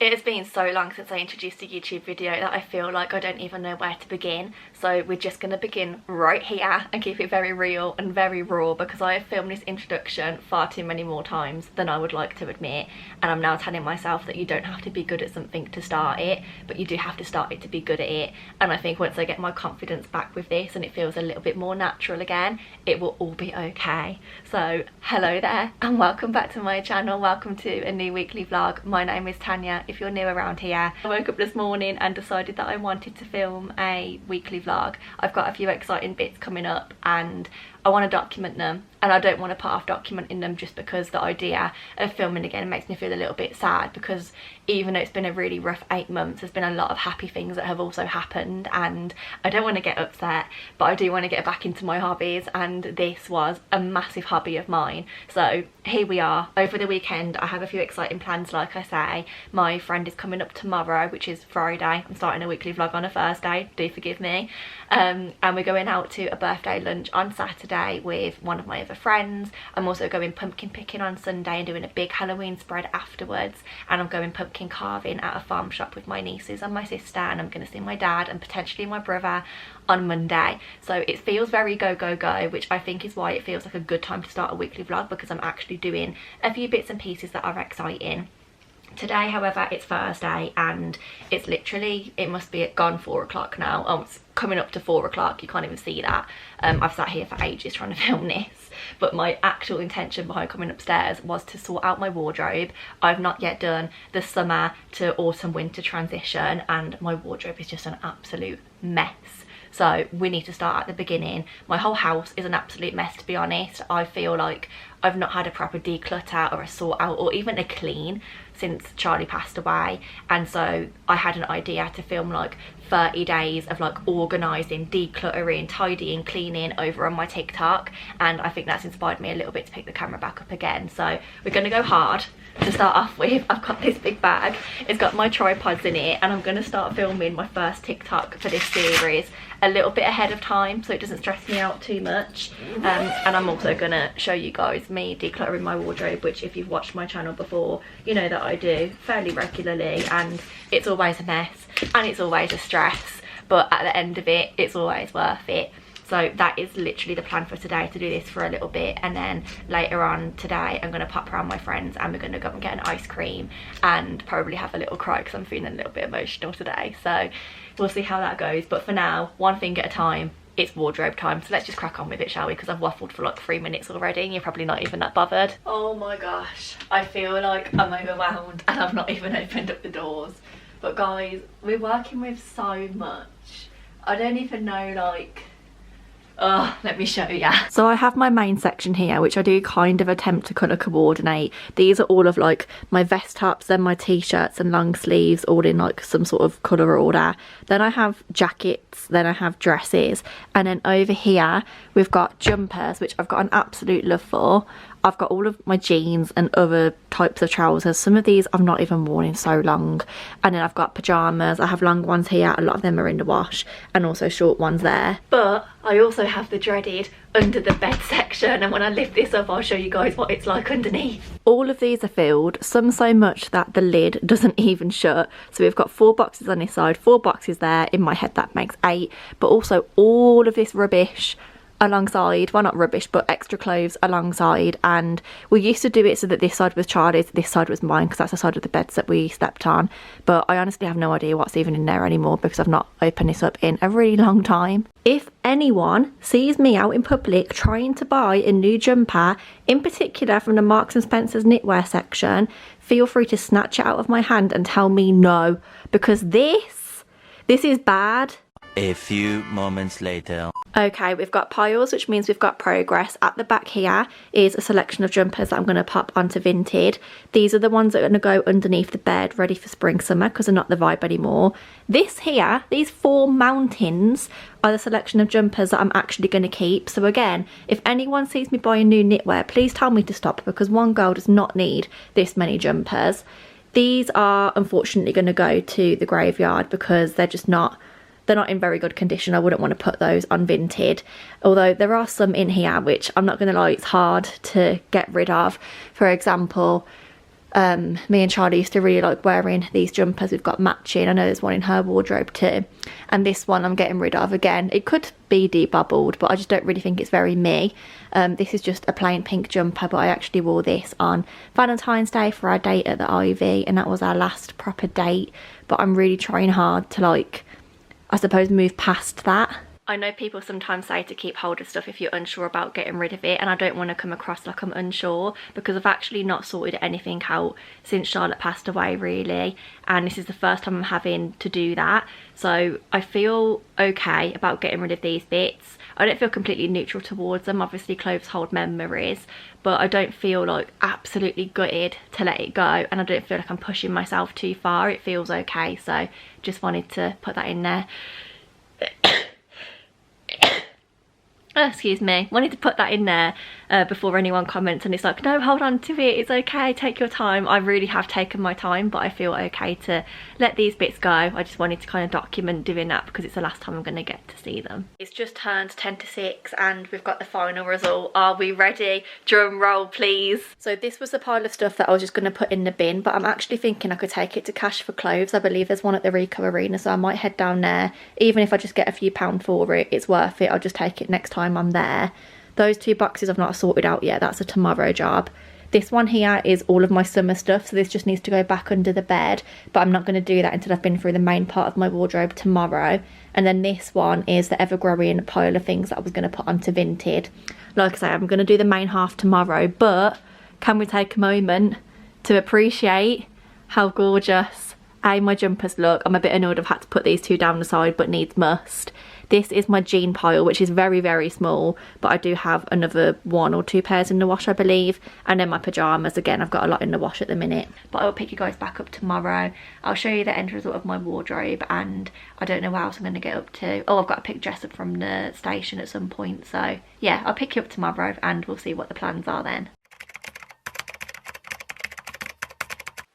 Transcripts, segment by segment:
It has been so long since I introduced a YouTube video that I feel like I don't even know where to begin. So we're just going to begin right here and keep it very real and very raw, because I have filmed this introduction far too many more times than I would like to admit. And I'm now telling myself that you don't have to be good at something to start it, but you do have to start it to be good at it. And I think once I get my confidence back with this and it feels a little bit more natural again, it will all be okay. So hello there and welcome back to my channel. Welcome to a new weekly vlog. My name is Tanya. If you're new around here, I woke up this morning and decided that I wanted to film a weekly vlog. I've got a few exciting bits coming up and I want to document them, and I don't want to put off documenting them just because the idea of filming again makes me feel a little bit sad, because even though it's been a really rough 8 months, there's been a lot of happy things that have also happened, and I don't want to get upset, but I do want to get back into my hobbies, and this was a massive hobby of mine. So here we are. Over the weekend I have a few exciting plans. Like I say, my friend is coming up tomorrow, which is Friday. I'm starting a weekly vlog on a Thursday, do forgive me. And we're going out to a birthday lunch on Saturday with one of my other friends. I'm also going pumpkin picking on Sunday and doing a big Halloween spread afterwards, and I'm going pumpkin carving at a farm shop with my nieces and my sister, and I'm going to see my dad and potentially my brother on Monday. So it feels very go go go, which I think is why it feels like a good time to start a weekly vlog, because I'm actually doing a few bits and pieces that are exciting. Today, however, it's Thursday and it's literally, it must be gone 4 o'clock now. Oh, it's coming up to 4 o'clock, you can't even see that. I've sat here for ages trying to film this, but my actual intention behind coming upstairs was to sort out my wardrobe. I've not yet done the summer to autumn winter transition and my wardrobe is just an absolute mess. So we need to start at the beginning. My whole house is an absolute mess, to be honest. I feel like I've not had a proper declutter or a sort out or even a clean since Charlie passed away, and so I had an idea to film like 30 days of like organising, decluttering, tidying, cleaning over on my TikTok, and I think that's inspired me a little bit to pick the camera back up again. So we're going to go hard. To start off with, I've got this big bag. It's got my tripods in it, and I'm going to start filming my first TikTok for this series a little bit ahead of time so it doesn't stress me out too much. And I'm also going to show you guys me decluttering my wardrobe, which if you've watched my channel before, you know that I do fairly regularly, and it's always a mess and it's always a stress, but at the end of it, it's always worth it. So that is literally the plan for today, to do this for a little bit, and then later on today I'm going to pop around my friends and we're going to go and get an ice cream and probably have a little cry because I'm feeling a little bit emotional today. So we'll see how that goes, but for now, one thing at a time. It's wardrobe time, so let's just crack on with it, shall we? Because I've waffled for like 3 minutes already and you're probably not even that bothered. Oh my gosh, I feel like I'm overwhelmed and I've not even opened up the doors. But guys, we're working with so much. I don't even know, like, let me show ya. So I have my main section here, which I do kind of attempt to colour coordinate. These are all of like my vest tops, then my t-shirts and long sleeves, all in like some sort of colour order. Then I have jackets, then I have dresses, and then over here we've got jumpers, which I've got an absolute love for. I've got all of my jeans and other types of trousers. Some of these I've not even worn in so long. And then I've got pyjamas. I have long ones here. A lot of them are in the wash, and also short ones there. But I also have the dreaded under the bed section, and when I lift this up I'll show you guys what it's like underneath. All of these are filled, some so much that the lid doesn't even shut. So we've got 4 boxes on this side, 4 boxes there. In my head that makes 8, but also all of this rubbish alongside, well not rubbish but extra clothes alongside. And we used to do it so that this side was Charlie's, this side was mine, because that's the side of the beds that we slept on, but I honestly have no idea what's even in there anymore because I've not opened this up in a really long time. If anyone sees me out in public trying to buy a new jumper, in particular from the Marks and Spencer's knitwear section, feel free to snatch it out of my hand and tell me no, because this is bad. A few moments later. Okay, we've got piles, which means we've got progress. At the back here is a selection of jumpers that I'm going to pop onto Vinted. These are the ones that are going to go underneath the bed, ready for spring, summer, because they're not the vibe anymore. This here, these 4 mountains, are the selection of jumpers that I'm actually going to keep. So again, if anyone sees me buying new knitwear, please tell me to stop, because one girl does not need this many jumpers. These are unfortunately going to go to the graveyard because they're just not... they're not in very good condition. I wouldn't want to put those on Vinted, although there are some in here which I'm not going to lie, it's hard to get rid of. For example, Me and Charlie used to really like wearing these jumpers. We've got matching. I know there's one in her wardrobe too. And this one I'm getting rid of again. It could be debubbled, but I just don't really think it's very me. This is just a plain pink jumper, but I actually wore this on Valentine's Day for our date at the Ivy, and that was our last proper date. But I'm really trying hard to, like, I suppose, move past that. I know people sometimes say to keep hold of stuff if you're unsure about getting rid of it, and I don't want to come across like I'm unsure, because I've actually not sorted anything out since Charlotte passed away really, and this is the first time I'm having to do that. So I feel okay about getting rid of these bits. I don't feel completely neutral towards them. Obviously clothes hold memories, but I don't feel like absolutely gutted to let it go, and I don't feel like I'm pushing myself too far. It feels okay, so just wanted to put that in there. Oh, excuse me, wanted to put that in there before anyone comments and it's like, no, hold on to it, it's okay, take your time. I really have taken my time, but I feel okay to let these bits go. I just wanted to kind of document doing that because it's the last time I'm going to get to see them. It's just turned 10 to 6 and we've got the final result. Are we ready? Drum roll please. So this was the pile of stuff that I was just going to put in the bin, but I'm actually thinking I could take it to Cash for Clothes. I believe there's one at the Rico Arena, so I might head down there. Even if I just get a few pounds for it, it's worth it. I'll just take it next time I'm there. Those 2 boxes I've not sorted out yet. That's a tomorrow job. This one here is all of my summer stuff, so this just needs to go back under the bed, but I'm not going to do that until I've been through the main part of my wardrobe tomorrow. And then this one is the ever-growing pile of things that I was going to put onto Vinted. Like I say, I'm going to do the main half tomorrow, but can we take a moment to appreciate how gorgeous my jumpers look? I'm a bit annoyed I've had to put these 2 down the side, but needs must. This is my jean pile, which is very, very small, but I do have another 1 or 2 pairs in the wash, I believe. And then my pyjamas, again, I've got a lot in the wash at the minute. But I'll pick you guys back up tomorrow. I'll show you the end result of my wardrobe, and I don't know what else I'm going to get up to. Oh, I've got to pick Jess up from the station at some point. So yeah, I'll pick you up tomorrow and we'll see what the plans are then.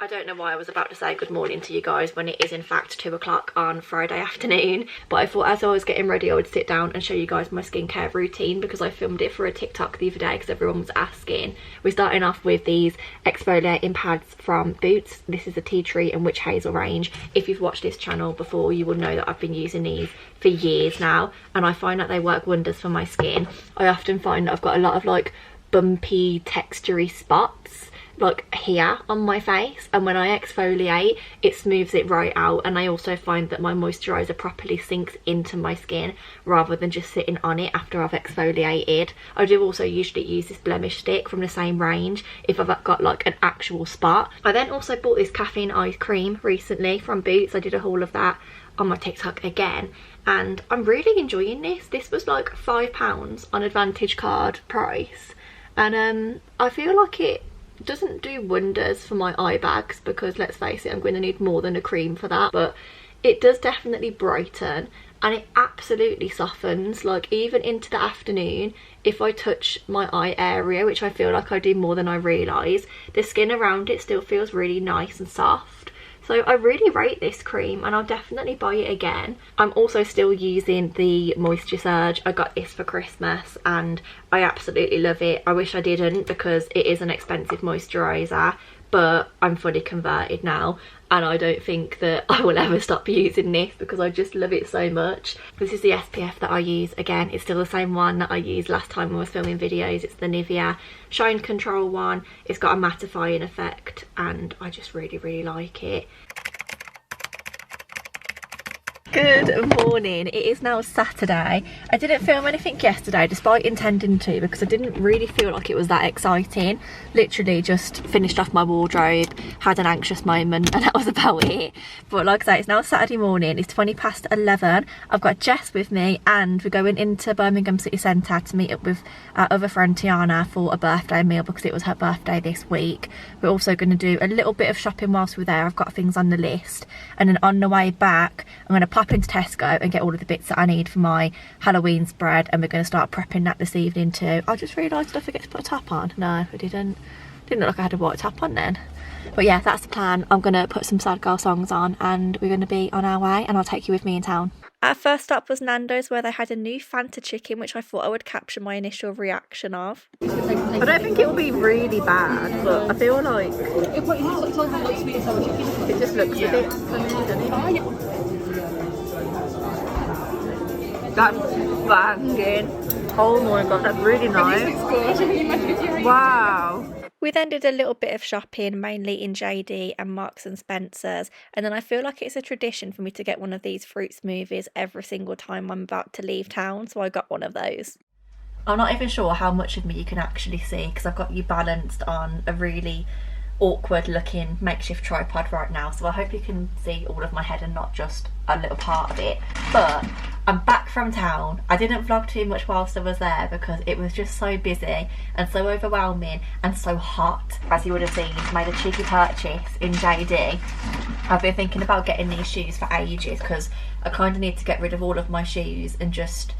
I don't know why I was about to say good morning to you guys when it is in fact 2 o'clock on Friday afternoon, but I thought as I was getting ready I would sit down and show you guys my skincare routine because I filmed it for a TikTok the other day because everyone was asking. We're starting off with these exfoliating pads from Boots. This is the Tea Tree and Witch Hazel range. If you've watched this channel before, you will know that I've been using these for years now, and I find that they work wonders for my skin. I often find that I've got a lot of like bumpy, textury spots like here on my face, and when I exfoliate it smooths it right out, and I also find that my moisturiser properly sinks into my skin rather than just sitting on it after I've exfoliated. I do also usually use this blemish stick from the same range if I've got like an actual spot. I then also bought this caffeine eye cream recently from Boots. I did a haul of that on my TikTok again, and I'm really enjoying this. This was like £5 on Advantage card price, and I feel like it doesn't do wonders for my eye bags because let's face it, I'm going to need more than a cream for that, but it does definitely brighten, and it absolutely softens, like even into the afternoon if I touch my eye area, which I feel like I do more than I realise. The skin around it still feels really nice and soft. So I really rate this cream and I'll definitely buy it again. I'm also still using the Moisture Surge. I got this for Christmas and I absolutely love it. I wish I didn't because it is an expensive moisturiser, but I'm fully converted now and I don't think that I will ever stop using this because I just love it so much. This is the SPF that I use. Again, it's still the same one that I used last time I was filming videos. It's the Nivea Shine Control one. It's got a mattifying effect and I just really, really like it. Good morning. It is now Saturday. I didn't film anything yesterday despite intending to because I didn't really feel like it was that exciting. Literally just finished off my wardrobe, had an anxious moment, and that was about it. But like I say, it's now Saturday morning. It's 20 past 11. I've got Jess with me and we're going into Birmingham City Centre to meet up with our other friend Tiana for a birthday meal because it was her birthday this week. We're also going to do a little bit of shopping whilst we're there. I've got things on the list, and then on the way back I'm going to pop into Tesco and get all of the bits that I need for my Halloween spread, and we're going to start prepping that this evening too. I just realised I forget to put a top on. No, I didn't look like I had a white top on then. But yeah, that's the plan. I'm going to put some sad girl songs on and we're going to be on our way, and I'll take you with me in town. Our first stop was Nando's, where they had a new Fanta chicken, which I thought I would capture my initial reaction of. I don't think it will be really bad, but I feel like it just looks a bit funny, doesn't it? That's banging. Oh my god, that's really nice. Wow. We then did a little bit of shopping, mainly in JD and Marks and Spencer's, and then I feel like it's a tradition for me to get one of these fruit smoothies every single time I'm about to leave town, so I got one of those. I'm not even sure how much of me you can actually see because I've got you balanced on a really awkward looking makeshift tripod right now, so I hope you can see all of my head and not just a little part of it. But I'm back from town. I didn't vlog too much whilst I was there because it was just so busy and so overwhelming and so hot. As you would have seen, made a cheeky purchase in JD. I've been thinking about getting these shoes for ages because I kind of need to get rid of all of my shoes and just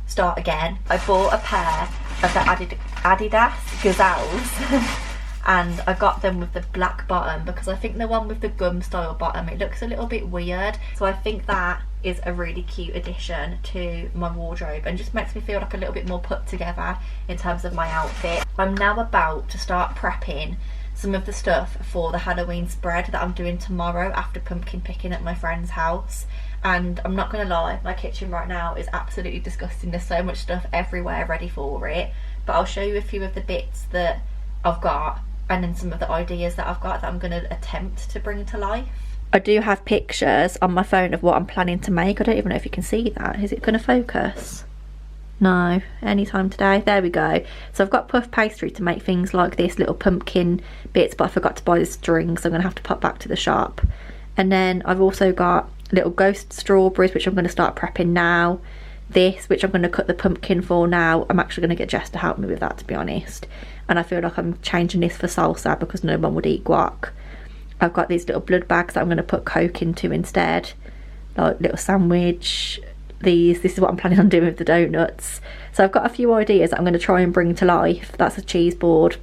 start again. I bought a pair of the Adidas Gazelles and I got them with the black bottom because I think the one with the gum style bottom, it looks a little bit weird, so I think that is a really cute addition to my wardrobe and just makes me feel like a little bit more put together in terms of my outfit. I'm now about to start prepping some of the stuff for the Halloween spread that I'm doing tomorrow after pumpkin picking at my friend's house. And I'm not gonna lie, my kitchen right now is absolutely disgusting. There's so much stuff everywhere ready for it, but I'll show you a few of the bits that I've got and then some of the ideas that I've got that I'm going to attempt to bring to life. I do have pictures on my phone of what I'm planning to make. I don't even know if you can see that. Is it going to focus? No, anytime today. There we go. So I've got puff pastry to make things like this, little pumpkin bits, but I forgot to buy the string, so I'm going to have to pop back to the shop. And then I've also got little ghost strawberries, which I'm going to start prepping now. This, which I'm going to cut the pumpkin for now. I'm actually going to get Jess to help me with that, to be honest. And I feel like I'm changing this for salsa because no one would eat guac. I've got these little blood bags that I'm going to put Coke into instead, like little sandwich. This is what I'm planning on doing with the donuts. So I've got a few ideas that I'm going to try and bring to life. That's a cheese board.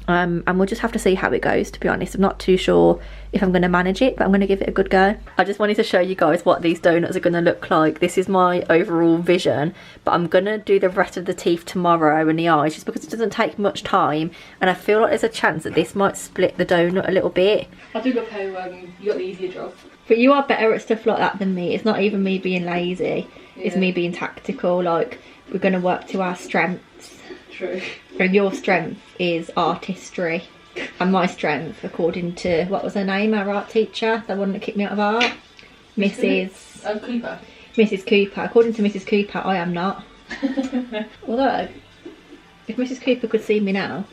And we'll just have to see how it goes, to be honest. I'm not too sure if I'm going to manage it, but I'm going to give it a good go. I just wanted to show you guys what these donuts are going to look like. This is my overall vision, but I'm going to do the rest of the teeth tomorrow and the eyes just because it doesn't take much time, and I feel like there's a chance that this might split the donut a little bit. I do got pay you got the easier job. But you are better at stuff like that than me. It's not even me being lazy, it's me being tactical. Like, we're going to work to our strengths. True. And your strength is artistry, and my strength, according to, what was her name, our art teacher, the one that kicked me out of art? Mrs. Cooper. Mrs. Cooper. According to Mrs. Cooper, I am not. Although, if Mrs. Cooper could see me now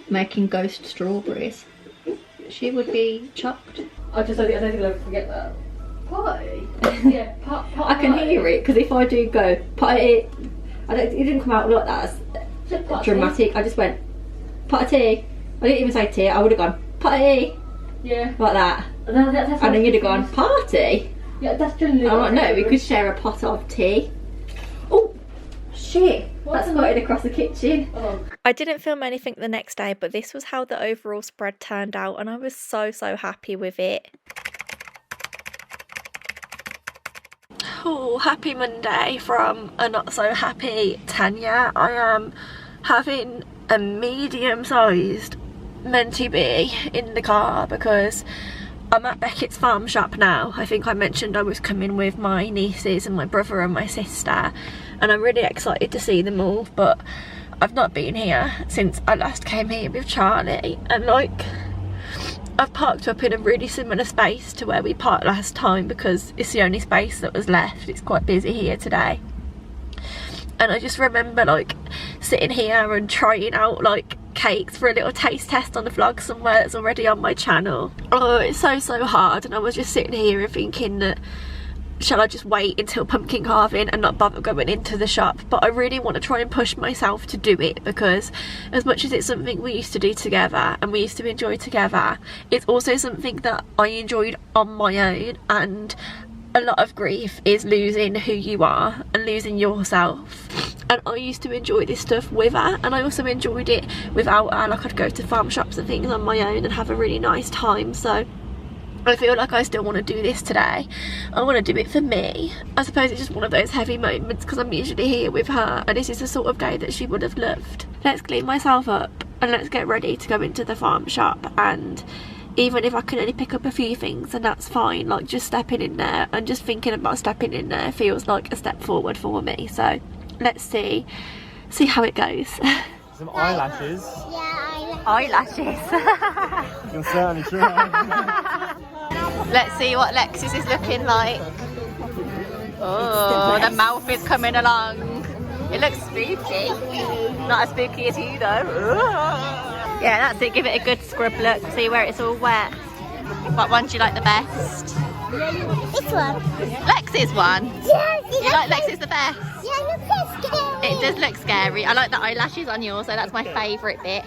making ghost strawberries, she would be shocked. I don't think I'll ever forget that. Pie? Yeah, pot I can hear it, because if I do go, pie, it didn't come out like that. Dramatic. I just went, pot of tea. I didn't even say tea, I would have gone, pot of tea. Yeah. Like that. And then you'd have gone, party? Yeah, that's generally. I'm like, no, we could share a pot of tea. Oh, shit. That's floated across the kitchen. Oh. I didn't film anything the next day, but this was how the overall spread turned out, and I was so happy with it. Oh, happy Monday from a not so happy Tanya. I am having a medium-sized Menti bee in the car because I'm at Beckett's farm shop now. I think I mentioned I was coming with my nieces and my brother and my sister, and I'm really excited to see them all, but I've not been here since I last came here with Charlie, and like, I've parked up in a really similar space to where we parked last time because it's the only space that was left. It's quite busy here today. And I just remember like sitting here and trying out like cakes for a little taste test on the vlog somewhere that's already on my channel. Oh, it's so hard, and I was just sitting here and thinking that, shall I just wait until pumpkin carving and not bother going into the shop? But I really want to try and push myself to do it, because as much as it's something we used to do together and we used to enjoy together, it's also something that I enjoyed on my own, and a lot of grief is losing who you are and losing yourself. And I used to enjoy this stuff with her, and I also enjoyed it without her. Like, I'd go to farm shops and things on my own and have a really nice time. So I feel like I still want to do this today. I want to do it for me. I suppose it's just one of those heavy moments because I'm usually here with her and this is the sort of day that she would have loved. Let's clean myself up and let's get ready to go into the farm shop, and even if I can only pick up a few things, and that's fine. Like, just stepping in there and just thinking about stepping in there feels like a step forward for me. So let's see how it goes. Some eyelashes. Yeah, eyelashes. You can certainly try. Let's see what Lexis is looking like. Oh, the mouth is coming along. It looks spooky. Not as spooky as you though. Yeah, that's it. Give it a good scrub look. See where it's all wet. What one do you like the best? This one. Lex's one? Yes. You like Lex's the best? Yeah, look so scary. It does look scary. I like the eyelashes on yours, so that's my favourite bit.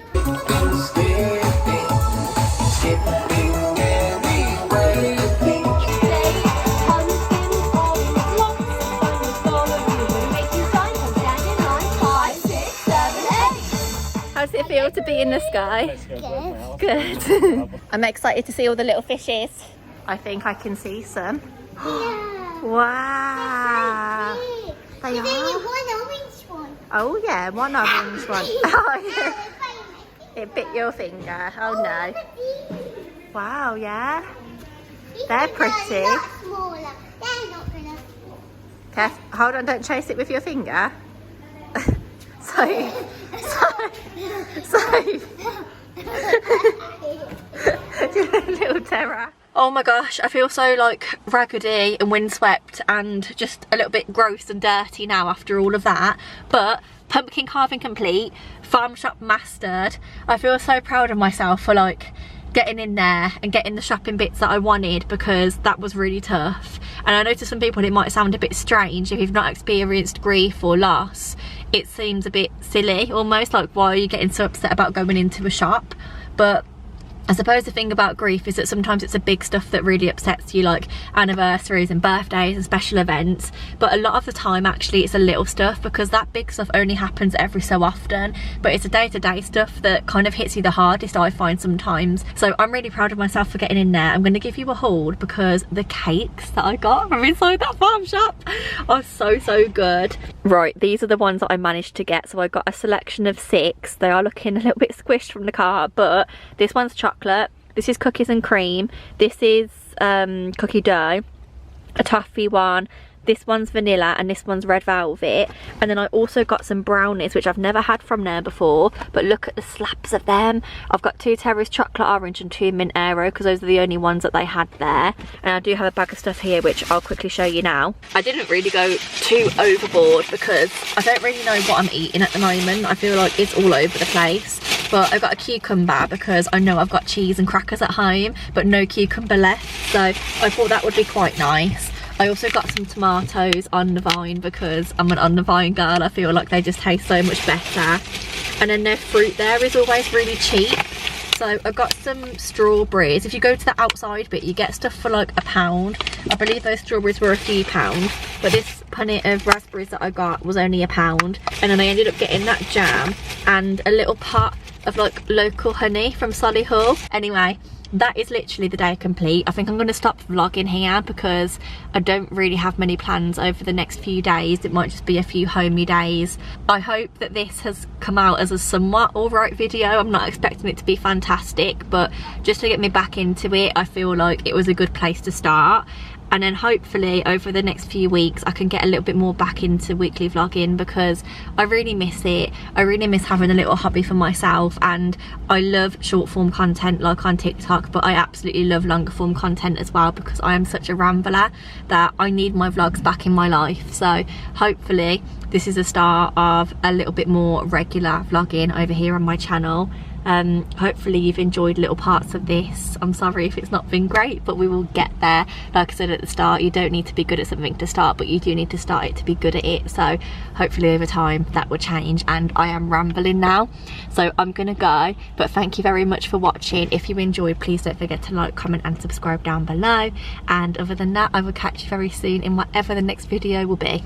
How does it feel to be in the sky? Good. I'm excited to see all the little fishes. I think I can see some. Yeah. Wow. They There's only are. one orange one. Oh yeah, one orange one. Oh yeah. It bit your finger. Oh no. Wow, yeah. They're pretty. They're not smaller. They're not gonna. Kev, hold on, don't chase it with your finger. You're a little terror. Oh my gosh, I feel so like raggedy and windswept and just a little bit gross and dirty now after all of that. But pumpkin carving complete, farm shop mastered. I feel so proud of myself for like getting in there and getting the shopping bits that I wanted, because that was really tough. And I know to some people it might sound a bit strange if you've not experienced grief or loss. It seems a bit silly almost, like why are you getting so upset about going into a shop? But I suppose the thing about grief is that sometimes it's the big stuff that really upsets you, like anniversaries and birthdays and special events. But a lot of the time actually it's the little stuff, because that big stuff only happens every so often. But it's the day-to-day stuff that kind of hits you the hardest, I find sometimes. So I'm really proud of myself for getting in there. I'm going to give you a haul because the cakes that I got from inside that farm shop are so good. Right, these are the ones that I managed to get. So I got a selection of 6. They are looking a little bit squished from the car, but this one's chocolate, this is cookies and cream, this is cookie dough, a toffee one, this one's vanilla, and this one's red velvet. And then I also got some brownies which I've never had from there before, but look at the slabs of them. I've got 2 Terrace chocolate orange and 2 mint aero because those are the only ones that they had there. And I do have a bag of stuff here which I'll quickly show you now. I didn't really go too overboard because I don't really know what I'm eating at the moment. I feel like it's all over the place. But I've got a cucumber because I know I've got cheese and crackers at home but no cucumber left, so I thought that would be quite nice. I also got some tomatoes on the vine because I'm an on the vine girl. I feel like they just taste so much better. And then their fruit there is always really cheap. So I got some strawberries. If you go to the outside bit, you get stuff for like £1. I believe those strawberries were a few pounds, but this punnet of raspberries that I got was only £1. And then I ended up getting that jam and a little pot of like local honey from Solihull. Anyway, that is literally the day complete. I think I'm going to stop vlogging here because I don't really have many plans over the next few days. It might just be a few homey days. I hope that this has come out as a somewhat alright video. I'm not expecting it to be fantastic, but just to get me back into it, I feel like it was a good place to start. And then hopefully over the next few weeks I can get a little bit more back into weekly vlogging because I really miss it. I really miss having a little hobby for myself, and I love short form content like on TikTok, but I absolutely love longer form content as well because I am such a rambler that I need my vlogs back in my life. So hopefully this is a start of a little bit more regular vlogging over here on my channel. Hopefully you've enjoyed little parts of this. I'm sorry if it's not been great, but we will get there. Like I said at the start, you don't need to be good at something to start, but you do need to start it to be good at it. So hopefully over time that will change, and I am rambling now, so I'm gonna go. But thank you very much for watching. If you enjoyed, please don't forget to like, comment and subscribe down below, and other than that I will catch you very soon in whatever the next video will be.